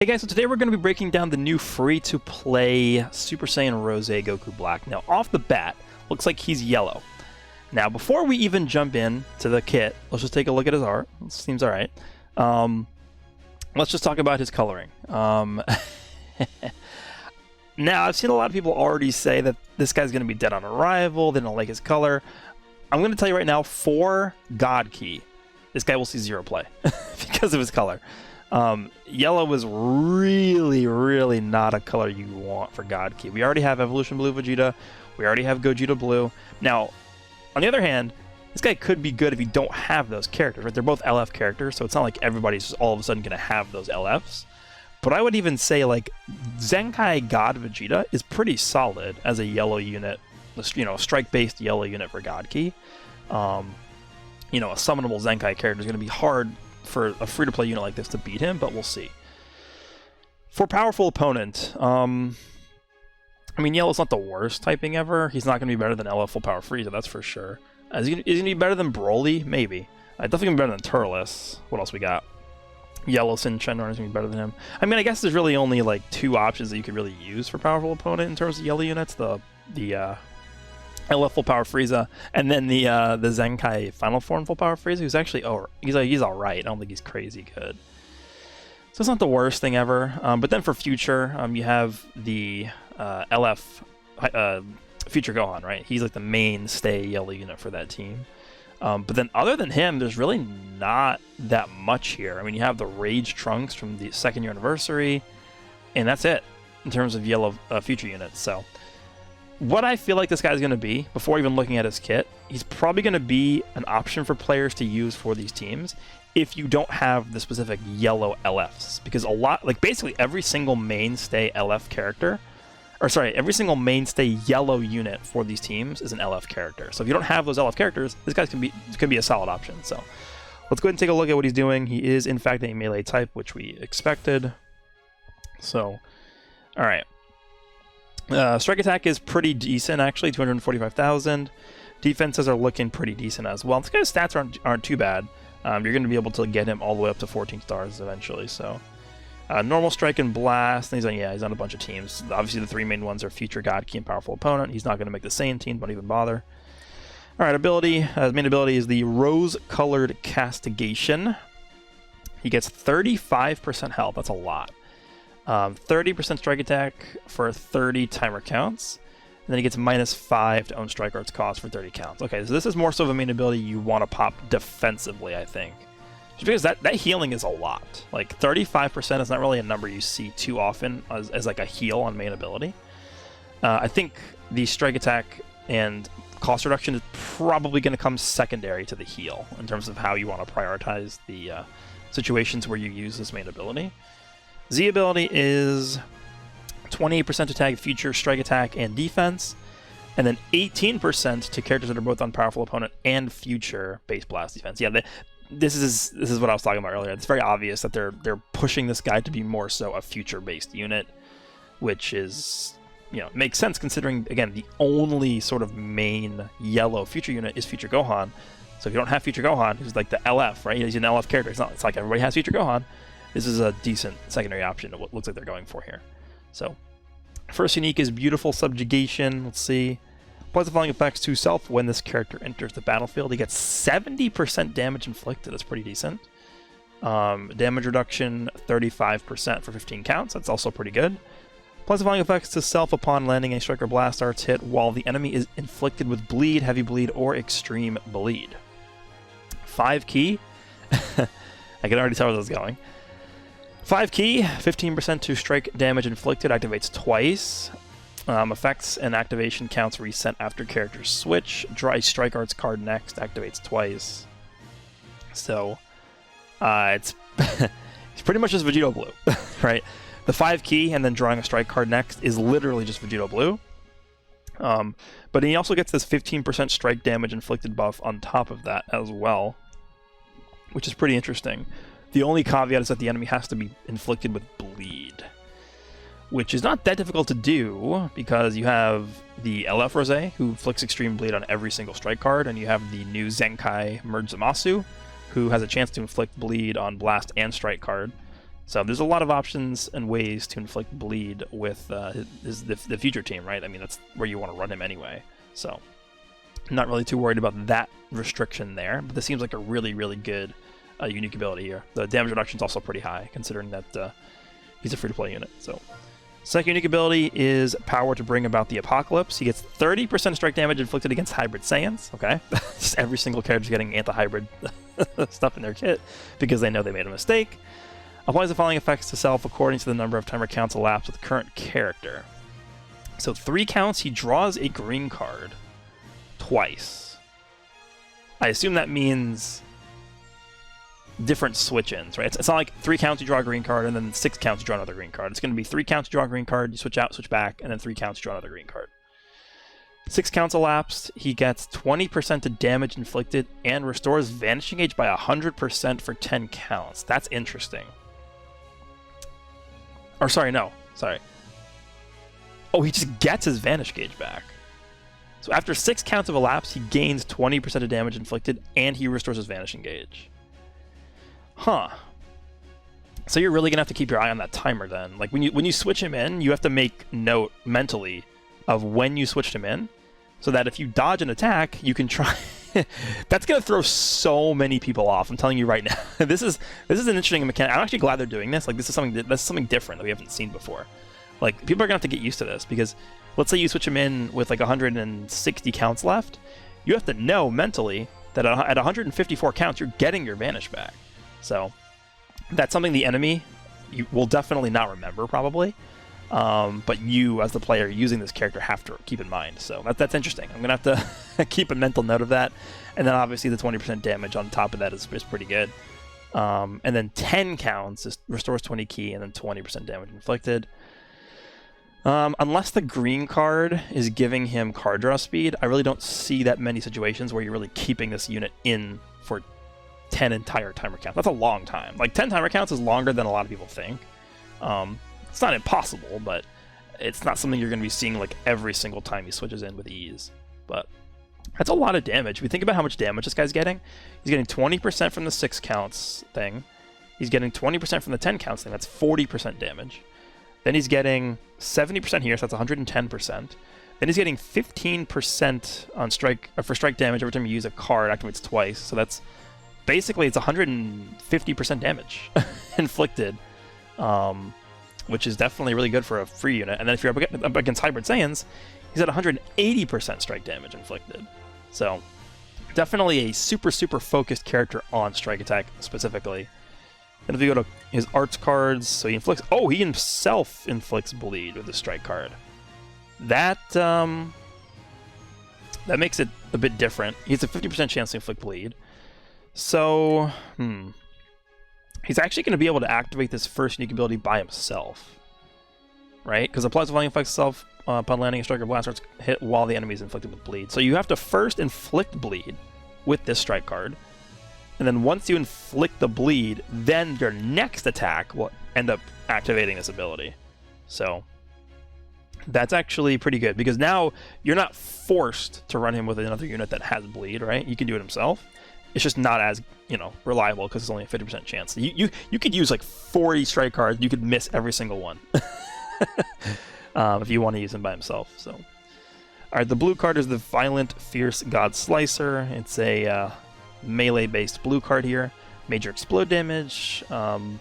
Hey guys, so today we're going to be breaking down the new free-to-play Super Saiyan Rose Goku Black. Now, off the bat, looks like he's yellow. Now, before we even jump in to the kit, let's just take a look at his art. It seems alright. Let's just talk about his coloring. Now, I've seen a lot of people already say that this guy's going to be dead on arrival, they don't like his color. I'm going to tell you right now, for God Key, this guy will see zero play because of his color. Yellow is really not a color you want for God Key. We already have Evolution Blue Vegeta. We already have Gogeta Blue. Now, on the other hand, this guy could be good if you don't have those characters, right? They're both LF characters, so it's not like everybody's just all of a sudden going to have those LFs. But I would even say, like, Zenkai God Vegeta is pretty solid as a yellow unit, you know, strike-based yellow unit for God Key. You know, a summonable Zenkai character is going to be hard for a free-to-play unit like this to beat him, but we'll see. For powerful opponent, I mean, Yellow's not the worst typing ever. He's not going to be better than LF Full Power Frieza, that's for sure. Is he going to be better than Broly? Maybe. Definitely going to be better than Turles. What else we got? Yellow Sin Shenron is going to be better than him. I mean, I guess there's really only like two options that you could really use for powerful opponent in terms of yellow units. The LF Full Power Frieza, and then the Zenkai Final Form Full Power Frieza, who's actually he's all right. I don't think he's crazy good. So it's not the worst thing ever. But then for future, you have the LF Future Gohan, right? He's like the mainstay yellow unit for that team. But then other than him, there's really not that much here. I mean, you have the Rage Trunks from the 2nd year anniversary, and that's it in terms of yellow future units. So what I feel like this guy's going to be, before even looking at his kit, he's probably going to be an option for players to use for these teams if you don't have the specific yellow LFs. Because a lot, like basically every single mainstay LF character, or sorry, every single mainstay yellow unit for these teams is an LF character. So if you don't have those LF characters, this guy can be a solid option. So let's go ahead and take a look at what he's doing. He is in fact a melee type, which we expected. So, all right. Strike attack is pretty decent, actually, 245,000. Defenses are looking pretty decent as well. This guy's stats aren't too bad. You're going to be able to get him all the way up to 14 stars eventually. So, normal strike and blast. And he's on a bunch of teams. Obviously, the three main ones are Future God Key and Powerful Opponent. He's not going to make the Saiyan team. Don't even bother. All right, ability. His main ability is the Rose-Colored Castigation. He gets 35% health. That's a lot. 30% strike attack for 30 timer counts, and then he gets -5 to own strike arts cost for 30 counts. Okay, so this is more so of a main ability you want to pop defensively, I think. Just because that healing is a lot. Like, 35% is not really a number you see too often as like a heal on main ability. I think the strike attack and cost reduction is probably going to come secondary to the heal in terms of how you want to prioritize the situations where you use this main ability. Z ability is 28% to tag future strike attack and defense, and then 18% to characters that are both on powerful opponent and future base blast defense. Yeah, this is what I was talking about earlier. It's very obvious that they're pushing this guy to be more so a future based unit, which is, you know, makes sense considering, again, the only sort of main yellow future unit is Future Gohan. So if you don't have Future Gohan, who's like the LF, right? He's an LF character. It's like everybody has Future Gohan. This is a decent secondary option to what looks like they're going for here. So, first unique is Beautiful Subjugation. Let's see. Applies the following effects to self when this character enters the battlefield. He gets 70% damage inflicted. That's pretty decent. Damage reduction, 35% for 15 counts. That's also pretty good. Applies the following effects to self upon landing a strike or blast arts hit while the enemy is inflicted with bleed, heavy bleed, or extreme bleed. 5 key. I can already tell where this is going. 5 key, 15% to strike damage inflicted, activates twice. Effects and activation counts reset after characters switch. Draw a strike arts card next, activates twice. So, it's pretty much just Vegito Blue, right? The 5 key and then drawing a strike card next is literally just Vegito Blue. But he also gets this 15% strike damage inflicted buff on top of that as well, which is pretty interesting. The only caveat is that the enemy has to be inflicted with bleed, which is not that difficult to do because you have the LF Rose, who inflicts extreme bleed on every single strike card, and you have the new Zenkai Merge Zamasu, who has a chance to inflict bleed on blast and strike card. So there's a lot of options and ways to inflict bleed with the future team, right? I mean, that's where you want to run him anyway. So I'm not really too worried about that restriction there, but this seems like a really, really good unique ability here. The damage reduction is also pretty high, considering that he's a free-to-play unit. So second unique ability is power to bring about the apocalypse. He gets 30% strike damage inflicted against hybrid Saiyans. Okay, just every single character's getting anti-hybrid stuff in their kit because they know they made a mistake. Applies the following effects to self according to the number of timer counts elapsed with the current character. So 3 counts, he draws a green card twice. I assume that means different switch-ins, right? It's not like 3 counts you draw a green card and then 6 counts you draw another green card. It's going to be 3 counts you draw a green card, you switch out, switch back, and then 3 counts you draw another green card. 6 counts elapsed, he gets 20% to damage inflicted and restores Vanishing Age by 100% for 10 counts. That's interesting. Or sorry, no. Sorry. Oh, he just gets his Vanish Gauge back. So after 6 counts have elapsed, he gains 20% of damage inflicted, and he restores his Vanishing Gauge. Huh. So you're really going to have to keep your eye on that timer then. Like, when you switch him in, you have to make note mentally of when you switched him in, so that if you dodge an attack, you can try... That's going to throw so many people off. I'm telling you right now. This is an interesting mechanic. I'm actually glad they're doing this. Like, this is something different that we haven't seen before. Like, people are going to have to get used to this, because let's say you switch him in with like 160 counts left. You have to know mentally that at 154 counts, you're getting your Vanish back. So that's something the enemy you will definitely not remember, probably. But you, as the player using this character, have to keep in mind. So that's interesting. I'm going to have to keep a mental note of that. And then obviously the 20% damage on top of that is pretty good. And then 10 counts just restores 20 ki and then 20% damage inflicted. Unless the green card is giving him card draw speed, I really don't see that many situations where you're really keeping this unit in for 10 entire timer counts. That's a long time. Like, 10 timer counts is longer than a lot of people think. It's not impossible, but it's not something you're going to be seeing like every single time he switches in with ease. But that's a lot of damage. If we think about how much damage this guy's getting, he's getting 20% from the 6 counts thing. He's getting 20% from the 10 counts thing. That's 40% damage. Then he's getting 70% here, so that's 110%. Then he's getting 15% on strike for strike damage every time you use a card, activates twice. So that's basically, it's 150% damage inflicted. Which is definitely really good for a free unit. And then if you're up against Hybrid Saiyans, he's at 180% strike damage inflicted. So definitely a super, super focused character on strike attack specifically. And if you go to his arts cards, so he inflicts... Oh, he himself inflicts bleed with the strike card. That makes it a bit different. He has a 50% chance to inflict bleed. So, he's actually going to be able to activate this first unique ability by himself, right? Because applies the volume effects itself upon landing a strike or blast starts hit while the enemy is inflicted with bleed. So you have to first inflict bleed with this strike card, and then once you inflict the bleed, then your next attack will end up activating this ability. So that's actually pretty good, because now you're not forced to run him with another unit that has bleed, right? You can do it himself. It's just not as, reliable because it's only a 50% chance. You could use like 40 strike cards. You could miss every single one if you want to use him by himself. So, all right, the blue card is the Violent Fierce God Slicer. It's a melee-based blue card here. Major explode damage, and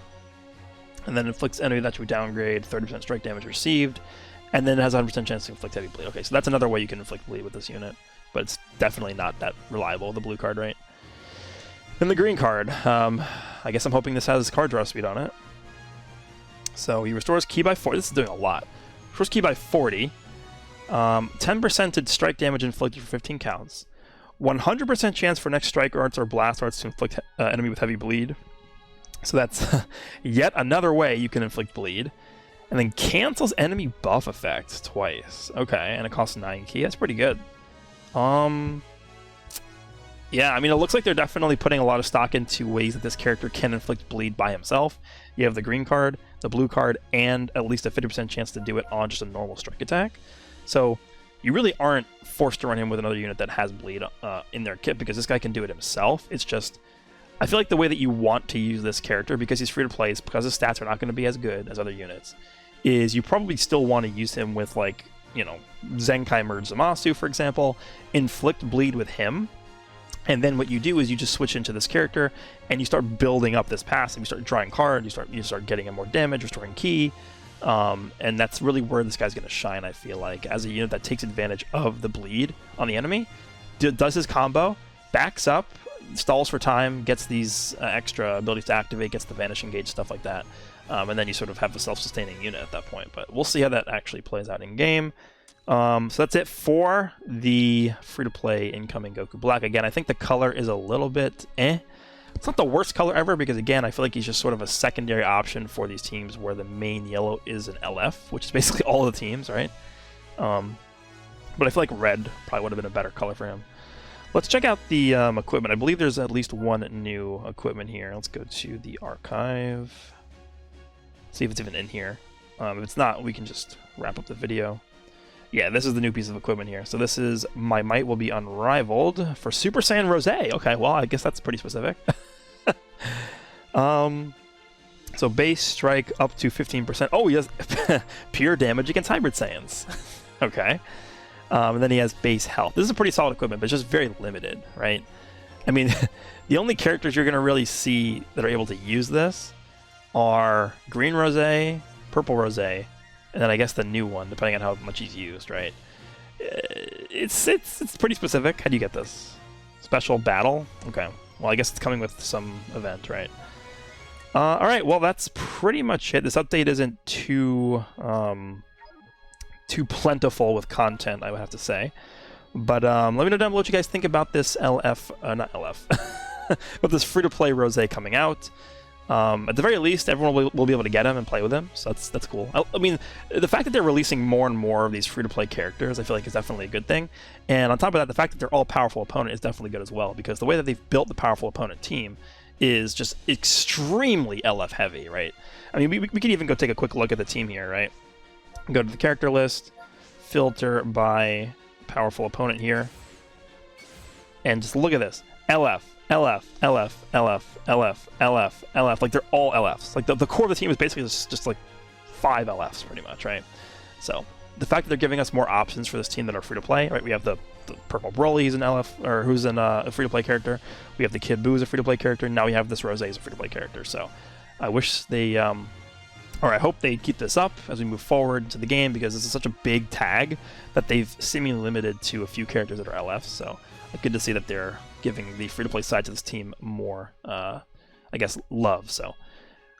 then inflicts enemy that you downgrade. 30% strike damage received, and then it has a 100% chance to inflict heavy bleed. Okay, so that's another way you can inflict bleed with this unit, but it's definitely not that reliable. The blue card, right? Then the green card, I guess I'm hoping this has card draw speed on it. So he restores ki by 40. This is doing a lot. Restores ki by 40. 10% to strike damage inflicted for 15 counts. 100% chance for next strike arts or blast arts to inflict enemy with heavy bleed. So that's yet another way you can inflict bleed. And then cancels enemy buff effects twice. Okay, and it costs 9 ki. That's pretty good. Yeah, I mean, it looks like they're definitely putting a lot of stock into ways that this character can inflict bleed by himself. You have the green card, the blue card, and at least a 50% chance to do it on just a normal strike attack. So you really aren't forced to run him with another unit that has bleed in their kit, because this guy can do it himself. It's just I feel like the way that you want to use this character, because he's free to play, is because his stats are not going to be as good as other units, is you probably still want to use him with, like, you know, Zenkai Merge Zamasu, for example, inflict bleed with him, and then what you do is you just switch into this character, and you start building up this passive. You start drawing cards, you start getting him more damage, restoring ki, and that's really where this guy's going to shine, I feel like, as a unit that takes advantage of the bleed on the enemy, does his combo, backs up, stalls for time, gets these extra abilities to activate, gets the Vanish Engage, stuff like that. And then you sort of have a self-sustaining unit at that point. But we'll see how that actually plays out in game. So that's it for the free-to-play incoming Goku Black. Again, I think the color is a little bit eh. It's not the worst color ever, because again, I feel like he's just sort of a secondary option for these teams where the main yellow is an LF, which is basically all of the teams, right? But I feel like red probably would have been a better color for him. Let's check out the equipment. I believe there's at least one new equipment here. Let's go to the archive. See if it's even in here. If it's not, we can just wrap up the video. Yeah, this is the new piece of equipment here. So this is My Might Will Be Unrivaled for Super Saiyan Rose. Okay, well, I guess that's pretty specific. So base strike up to 15%. Oh, he has pure damage against Hybrid Saiyans. Okay. And then he has base health. This is a pretty solid equipment, but it's just very limited, right? I mean, the only characters you're going to really see that are able to use this are Green Rose, Purple Rose, and then I guess the new one, depending on how much he's used, right? It's pretty specific. How do you get this? Special battle? Okay. Well, I guess it's coming with some event, right? All right. Well, that's pretty much it. This update isn't too plentiful with content, I would have to say. But let me know down below what you guys think about this not LF, but this free-to-play Rose coming out. At the very least, everyone will be able to get him and play with him, so that's cool. I mean, the fact that they're releasing more and more of these free-to-play characters, I feel like is definitely a good thing. And on top of that, the fact that they're all powerful opponent is definitely good as well, because the way that they've built the powerful opponent team is just extremely LF heavy, right? I mean, we could even go take a quick look at the team here, right? Go to the character list, filter by powerful opponent here, and just look at this. LF, LF, LF, LF, LF, LF, LF. Like, they're all LFs. Like, the core of the team is basically just like 5 LFs, pretty much, right? So, the fact that they're giving us more options for this team that are free-to-play, right? We have the Purple Broly, who's an LF, or who's a free-to-play character. We have the Kid Buu, who's a free-to-play character. Now we have this Rose as a free-to-play character. So, I wish they... or I hope they keep this up as we move forward to the game, because this is such a big tag that they've seemingly limited to a few characters that are LF. So it's good to see that they're giving the free-to-play side to this team more, I guess, love. So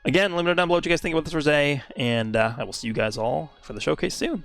again, let me know down below what you guys think about this Rose, and I will see you guys all for the showcase soon.